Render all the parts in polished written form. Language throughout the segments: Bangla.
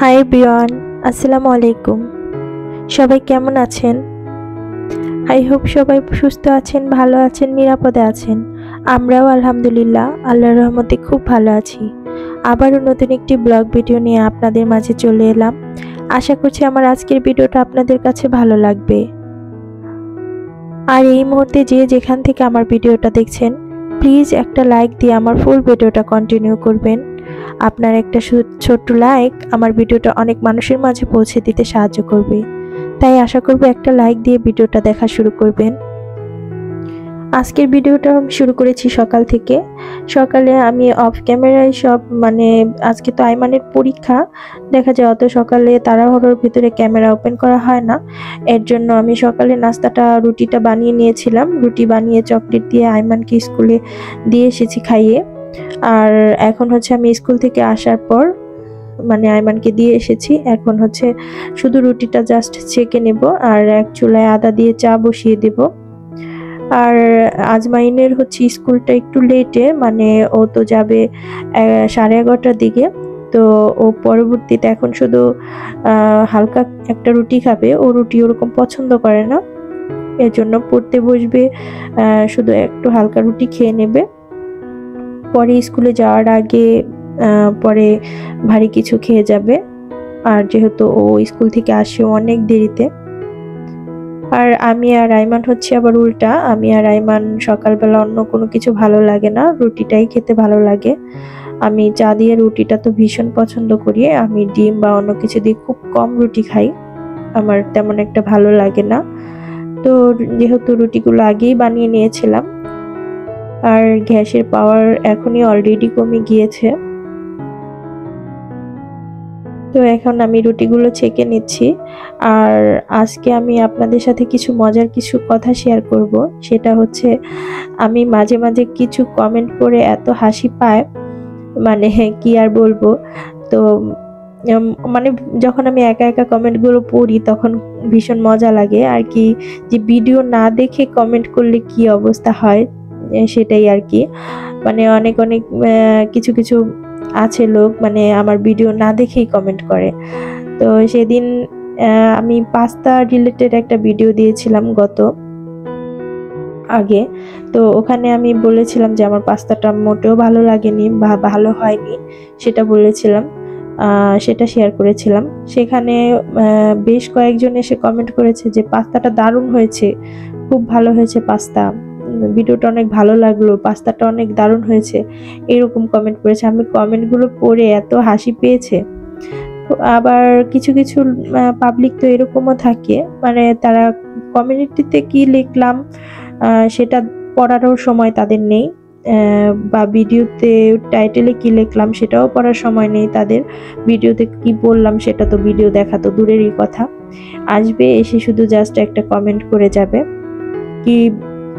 হাই এভরিওয়ান, আসসালামু আলাইকুম। সবাই কেমন আছেন? আই হোপ সবাই সুস্থ আছেন, ভালো আছেন, নিরাপদে আছেন। আমরাও আলহামদুলিল্লাহ আল্লাহর রহমতে খুব ভালো আছি। আবারও নতুন একটি ব্লগ ভিডিও নিয়ে আপনাদের মাঝে চলে এলাম। আশা করছি আমার আজকের ভিডিওটা আপনাদের কাছে ভালো লাগবে। আর এই মুহূর্তে যে যেখান থেকে আমার ভিডিওটা দেখছেন, প্লিজ একটা লাইক দিয়ে আমার ফুল ভিডিওটা কন্টিনিউ করবেন। আপনার একটা ছোট্ট লাইক আমার ভিডিওটা অনেক মানুষের মাঝে পৌঁছে দিতে সাহায্য করবে। তাই আশা করব একটা লাইক দিয়ে ভিডিওটা দেখা শুরু করবেন। আজকের ভিডিওটা শুরু করেছি সকাল থেকে। সকালে আমি অফ ক্যামেরায় সব আজকে তো আইমানের পরীক্ষা, দেখা যায় অত সকালে তাড়াহুড়োর ভিতরে ক্যামেরা ওপেন করা হয় না। এর জন্য আমি সকালে রুটিটা বানিয়ে নিয়েছিলাম। রুটি বানিয়ে চকলেট দিয়ে আইমানকে স্কুলে দিয়ে এসেছি খাইয়ে। আর এখন হচ্ছে আমি স্কুল থেকে আসার পর আইমানকে দিয়ে এসেছি। এখন হচ্ছে শুধু রুটিটা জাস্ট ছেঁকে নেব আর এক চুলায় আদা দিয়ে চা বসিয়ে দেব। আর আজমাইনের হচ্ছে স্কুলটা একটু লেটে, ও তো যাবে 11:30টার দিকে। তো ও পরবর্তীতে এখন শুধু হালকা একটা রুটি খাবে। ও রুটি ওরকম পছন্দ করে না, এর জন্য পড়তে বসবে, শুধু একটু হালকা রুটি খেয়ে নেবে। পরে স্কুলে যাওয়ার আগে পরে ভারী কিছু খেয়ে যাবে। আর যেহেতু ও স্কুল থেকে আসে অনেক দেরিতে। আর আমি আর আইমান হচ্ছে আবার উল্টা। আমি আর আইমান সকালবেলা অন্য কোনো কিছু ভালো লাগে না, রুটিটাই খেতে ভালো লাগে। আমি চা দিয়ে রুটিটা তো ভীষণ পছন্দ করি। আমি ডিম বা অন্য কিছু দিয়ে খুব কম রুটি খাই, আমার তেমন একটা ভালো লাগে না। তো যেহেতু রুটিগুলো আগেই বানিয়ে নিয়েছিলাম, আর গ্যাসের পাওয়ার এখনই অলরেডি কমে গিয়েছে। তো এখন আমি রুটিগুলো ছেঁকে নিচ্ছি। আর আজকে আমি আপনাদের সাথে কিছু কথা শেয়ার করব। সেটা হচ্ছে, আমি মাঝে মাঝে কিছু কমেন্ট করে এত হাসি পায়, কি আর বলবো। তো যখন আমি একা একা কমেন্টগুলো পড়ি তখন ভীষণ মজা লাগে আর কি, যে ভিডিও না দেখে কমেন্ট করলে কি অবস্থা হয় সেটাই আর কি। অনেক অনেক কিছু কিছু আছে লোক আমার ভিডিও না দেখেই কমেন্ট করে। তো সেদিন আমি পাস্তা রিলেটেড একটা ভিডিও দিয়েছিলাম আগে। তো ওখানে আমি বলেছিলাম যে আমার পাস্তাটা মোটেও ভালো লাগেনি বা ভালো হয়নি, সেটা বলেছিলাম, সেটা শেয়ার করেছিলাম। সেখানে বেশ কয়েকজন এসে কমেন্ট করেছে যে পাস্তাটা দারুণ হয়েছে, খুব ভালো হয়েছে পাস্তা, ভিডিওটা অনেক ভালো লাগলো, পাস্তাটা অনেক দারুণ হয়েছে, এরকম কমেন্ট করেছে। আমি কমেন্টগুলো পড়ে এত হাসি পেয়েছে। আবার কিছু কিছু পাবলিক তো এরকমও থাকে, তারা কমিউনিটিতে কি লিখলাম সেটা পড়ারও সময় তাদের নেই, বা ভিডিওতে টাইটেলে কি লিখলাম সেটাও পড়ার সময় নেই তাদের। ভিডিওতে কি বললাম সেটা তো ভিডিও দেখা তো দূরেরই কথা, আসবে এসে শুধু জাস্ট একটা কমেন্ট করে যাবে। কি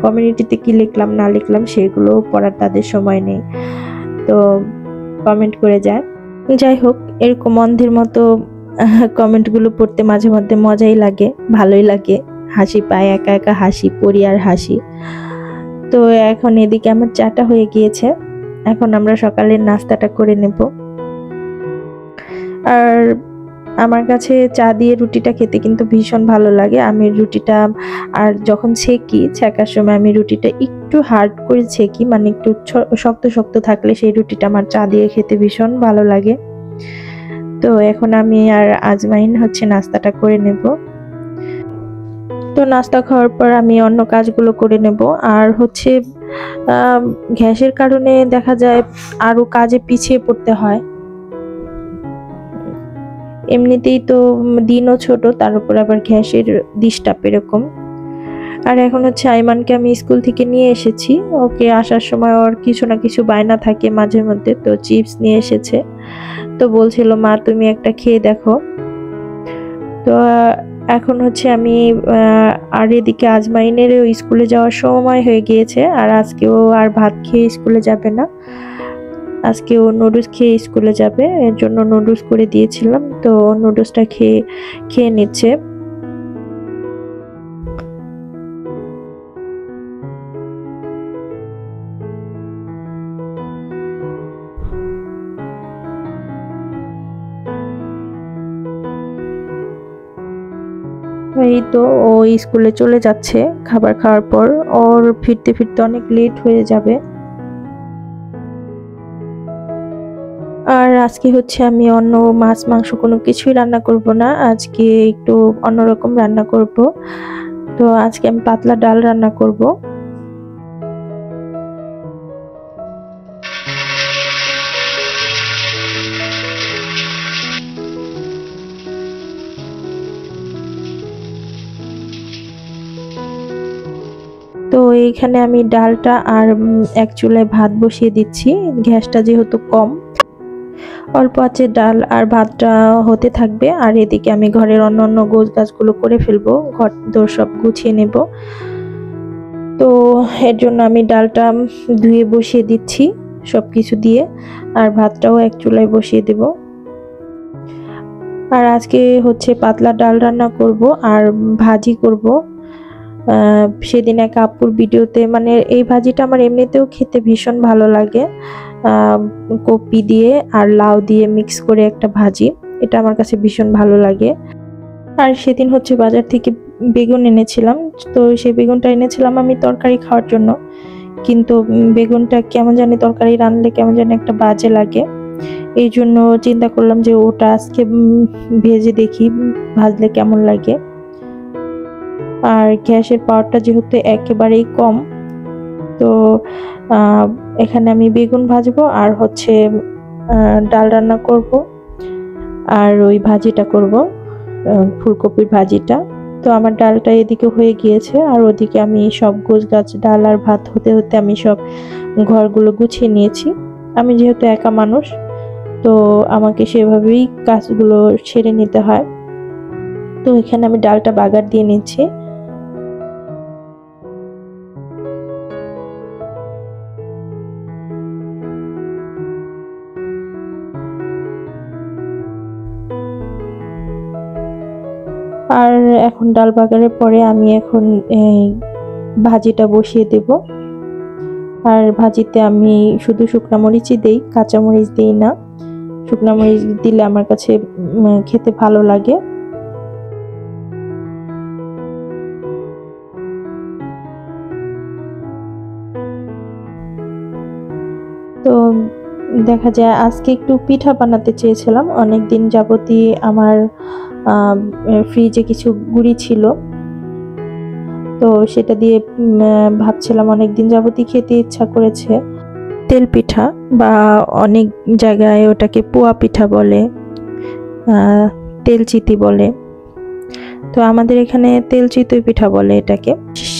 কমিউনিটিতে কি লিখলাম না লিখলাম সেগুলো পড়ার তাদের সময় নেই, তো কমেন্ট করে যায়। যাই হোক, এরকম অন্ধের মতো কমেন্টগুলো পড়তে মাঝে মধ্যে মজাই লাগে, ভালোই লাগে, হাসি পায়, একা একা হাসি পড়ি আর হাসি। তো এখন এদিকে আমার চাটা হয়ে গিয়েছে, এখন আমরা সকালের নাস্তাটা করে নেব। আর আমার কাছে চা দিয়ে রুটিটা খেতে কিন্তু ভীষণ ভালো লাগে। আমি রুটিটা আর যখন ছেঁকার সময় আমি রুটিটা একটু হার্ড করে ছেঁকি, একটু শক্ত শক্ত থাকলে সেই রুটিটা আমার চা দিয়ে খেতে ভীষণ ভালো লাগে। তো এখন আমি আর আজমাইন হচ্ছে নাস্তাটা করে নেব। তো নাস্তা খাওয়ার পর আমি অন্য কাজগুলো করে নেব। আর হচ্ছে গ্যাসের কারণে দেখা যায় আরো কাজে পিছিয়ে পড়তে হয়। এমনিতেই তো দিনও ছোট, তার উপর আবার গ্যাসের ডিস্টার্ব এরকম। আর এখন হচ্ছে আইমানকে আমি স্কুল থেকে নিয়ে এসেছি। ওকে আসার সময় ওর কিছু না কিছু বায়না থাকে মাঝে মধ্যে, তো চিপস নিয়ে এসেছে। তো বলছিল মা তুমি একটা খেয়ে দেখো। তো এখন হচ্ছে আমি আর এদিকে আজমাইনের স্কুলে যাওয়ার সময় হয়ে গিয়েছে, আর আজকে ও আর ভাত খেয়ে স্কুলে যাবে না, আজকে ও নুডলস খেয়ে স্কুলে যাবে। এর জন্য নুডলস করে দিয়েছিলাম, তো নুডলসটা খেয়ে নিচ্ছে। এই তো ও স্কুলে চলে যাচ্ছে খাবার খাওয়ার পর, ওর ফিরতে ফিরতে অনেক লেট হয়ে যাবে। আর আজকে হচ্ছে আমি অন্য মাছ মাংস কোনো কিছুই রান্না করব না, আজকে একটু অন্যরকম রান্না করব। তো আজকে আমি পাতলা ডাল রান্না করব। তো এইখানে আমি ডালটা আর এক চুলায় ভাত বসিয়ে দিচ্ছি, গ্যাসটা যেহেতু কম, অল্প আছে ডাল আর ভাতটা হতে থাকবে। আর এদিকে আমি ঘরের অন্যান্য গোছ গাছগুলো করে ফেলবো, ঘর দোর সব গুছিয়ে নেব। তো এর জন্য আমি ডালটা ধুয়ে বসিয়ে দিচ্ছি সবকিছু দিয়ে, আর ভাতটাও এক চুলায় বসিয়ে দেব। আর আজকে হচ্ছে পাতলা ডাল রান্না করব আর ভাজি করব। সেদিন এক আপুর ভিডিওতে, মানে এই ভাজিটা আমার এমনিতেও খেতে ভীষণ ভালো লাগে, কপি দিয়ে আর লাউ দিয়ে মিক্স করে একটা ভাজি, এটা আমার কাছে ভীষণ ভালো লাগে। আর সেদিন হচ্ছে বাজার থেকে বেগুন এনেছিলাম, তো সেই বেগুনটা এনেছিলাম আমি তরকারি খাওয়ার জন্য, কিন্তু বেগুনটা কেমন জানি তরকারি রান্নলে কেমন জানি একটা বাজে লাগে। এই জন্য চিন্তা করলাম যে ওটা আজকে ভেজে দেখি ভাজলে কেমন লাগে। আর গ্যাসের পাওয়ারটা যেহেতু একেবারেই কম, তো এখানে আমি বেগুন ভাজবো আর হচ্ছে ডাল রান্না করব আর ওই ভাজিটা করব, ফুলকপির ভাজিটা। তো আমার ডালটা এদিকে হয়ে গিয়েছে আর ওদিকে আমি সব গোছ গাছ ডাল আর ভাত হতে হতে আমি সব ঘরগুলো গুছিয়ে নিয়েছি। আমি যেহেতু একা মানুষ, তো আমাকে সেভাবেই কাজগুলো সেরে নিতে হয়। তো এখানে আমি ডালটা বাগার দিয়ে নিচ্ছি। আর এখন ডাল বাগারের পরে আমি এখন ভাজিটা বসিয়ে দেব। আর ভাজিতে আমি শুধু শুকনো মরিচই দেই, কাঁচা মরিচ দিই না। শুকনো মরিচ দিলে আমার কাছে খেতে ভালো লাগে। তো দেখা যায় আজকে একটু পিঠা বানাতে চেয়েছিলাম, অনেকদিন যাবতই আমার ফ্রিজে কিছু গুঁড়ি ছিল, তো সেটা দিয়ে ভাবছিলাম, অনেকদিন যাবতই খেতে ইচ্ছা করেছে। তেল পিঠা বা অনেক জায়গায় ওটাকে পোয়া পিঠা বলে, তেল চিতি বলে, তো আমাদের এখানে তেল চিতই পিঠা বলে এটাকে।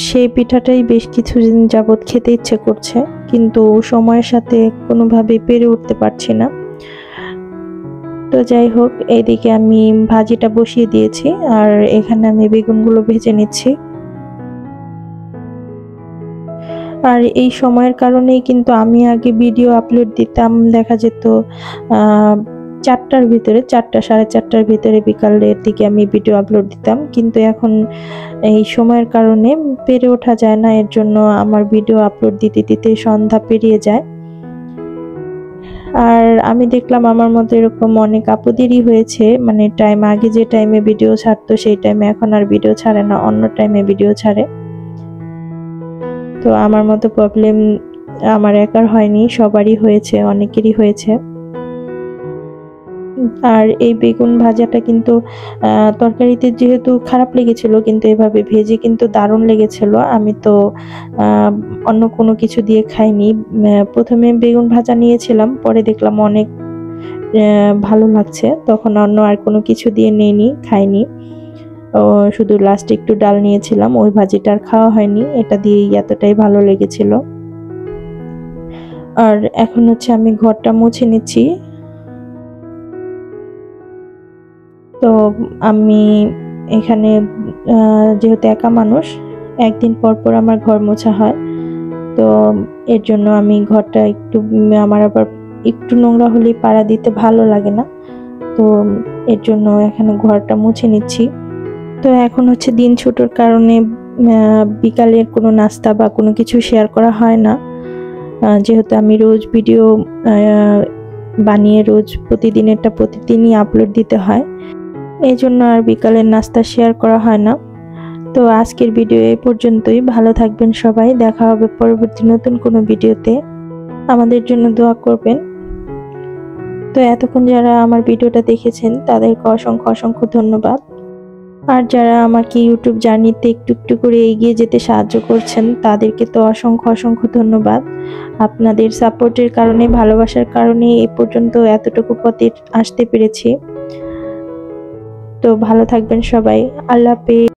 সেই পিঠাটাই বেশ কিছুদিন যাবত খেতে ইচ্ছে করছে, কিন্তু সময়ের সাথে কোনোভাবে পেরে উঠতে পারছি না। তো যাই হোক, এইদিকে আমি ভাজিটা বসিয়ে দিয়েছি আর এখানে আমি বেগুনগুলো ভেজে নিচ্ছি। আর এই সময়ের কারণেই কিন্তু আমি আগে ভিডিও আপলোড দিতাম, দেখা যেত 4টার ভিতরে, 4টা সাড়ে 4টার ভিতরে বিকালের দিকে আমি ভিডিও আপলোড দিতাম, কিন্তু এখন এই সময়ের কারণে পেরে ওঠা যায় না। এর জন্য আমার ভিডিও আপলোড দিতে দিতে সন্ধ্যা পেরিয়ে যায়। আর আমি দেখলাম আমার মতো এরকম অনেক আপুদেরই হয়েছে, মানে আগে যে টাইমে ভিডিও ছাড়তো সেই টাইমে এখন আর ভিডিও ছাড়ে না, অন্য টাইমে ভিডিও ছাড়ে। তো আমার মতো প্রবলেম আমার একার হয়নি, সবারই হয়েছে, অনেকেরই হয়েছে। আর এই বেগুন ভাজাটা কিন্তু তরকারিতে যেহেতু খারাপ লেগেছিল, কিন্তু এভাবে ভেজে কিন্তু দারুণ লেগেছিল। আমি তো অন্য কোনো কিছু দিয়ে খাইনি, প্রথমে বেগুন ভাজা নিয়েছিলাম, পরে দেখলাম অনেক ভালো লাগছে, তখন অন্য আর কোনো কিছু দিয়ে নেইনি, খাইনি। শুধু লাস্টে একটু ডাল নিয়েছিলাম, ওই ভাজিটা আর খাওয়া হয়নি, এটা দিয়েই এতটাই ভালো লেগেছিল। আর এখন হচ্ছে আমি ঘরটা মুছে নিচ্ছি। তো আমি এখানে যেহেতু একা মানুষ, একদিন পর পর আমার ঘর মোছা হয়, তো এর জন্য আমি ঘরটা একটু, আমার আবার একটু নোংরা হলেই পাড়া দিতে ভালো লাগে না, তো এর জন্য এখানে ঘরটা মুছে নিচ্ছি। তো এখন হচ্ছে দিন ছোটোর কারণে বিকালের কোনো নাস্তা বা কোনো কিছু শেয়ার করা হয় না, যেহেতু আমি রোজ ভিডিও বানিয়ে রোজ প্রতিদিনেরটা প্রতিদিনই আপলোড দিতে হয়। এই জন্য আর বিকালের নাস্তা শেয়ার করা হয় না। তো আজকের ভিডিও এই পর্যন্তই। ভালো থাকবেন সবাই, দেখা হবে পরবর্তী নতুন কোনো ভিডিওতে। আমাদের জন্য দোয়া করবেন। তো এতক্ষণ যারা আমার ভিডিওটা দেখেছেন তাদেরকে অসংখ্য অসংখ্য ধন্যবাদ। আর যারা আমাকে ইউটিউব জার্নিতে একটু একটু করে এগিয়ে যেতে সাহায্য করছেন তাদেরকে তো অসংখ্য অসংখ্য ধন্যবাদ। আপনাদের সাপোর্টের কারণে, ভালোবাসার কারণে এই পর্যন্ত এতটুকু পথে আসতে পেরেছি। তো ভালো থাকবেন সবাই। আল্লাহ হাফেজ।